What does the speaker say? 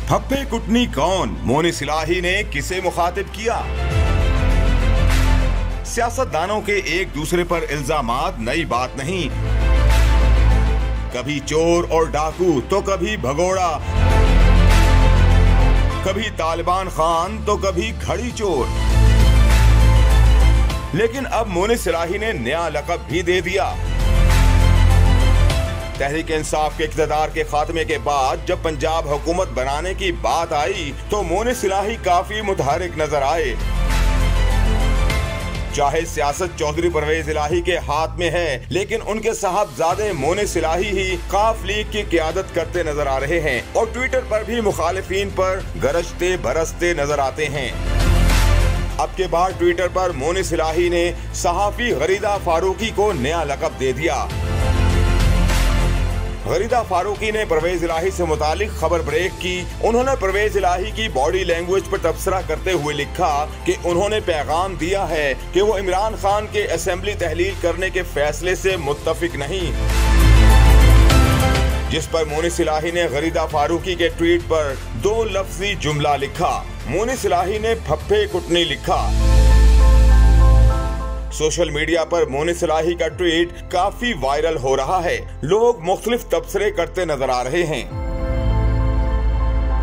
फप्पे कुटनी कौन, मोनिस इलाही ने किसे मुखातिब किया? सियासतदानों के एक दूसरे पर इल्जामात नई बात नहीं, कभी चोर और डाकू तो कभी भगोड़ा, कभी तालिबान खान तो कभी घड़ी चोर। लेकिन अब मोनिस इलाही ने नया लक़ब भी दे दिया। तहरीक इंसाफ के इक़्तिदार के खात्मे के बाद जब पंजाब हुकूमत बनाने की बात आई तो मोनिस इलाही काफी मुतहरिक नजर आए। चाहे सियासत चौधरी परवेज इलाही के हाथ में है, लेकिन उनके साहबजादे मोनिस इलाही ही काफ लीग की क़ियादत करते नजर आ रहे हैं और ट्विटर पर भी मुखालिफिन पर गरजते बरसते नजर आते हैं। अब के बाद ट्विटर पर मोनिस इलाही ने सहाफी गरीदा फारूकी को नया लक़ब दे दिया। गरीदा फारूकी ने परवेज इलाही से मुतालिक खबर ब्रेक की। उन्होंने परवेज इलाही की बॉडी लैंग्वेज पर तबसरा करते हुए लिखा कि उन्होंने पैगाम दिया है कि वो इमरान खान के असेंबली तहलील करने के फैसले से मुत्तफिक नहीं, जिस पर मोनिस इलाही ने गरीदा फारूकी के ट्वीट पर 2 लफ्जी जुमला लिखा। मोनिस इलाही ने फप्पे कुटनी लिखा। सोशल मीडिया पर मोनिस इलाही का ट्वीट काफी वायरल हो रहा है। लोग मुख्तलिफ तबसरे करते नजर आ रहे हैं।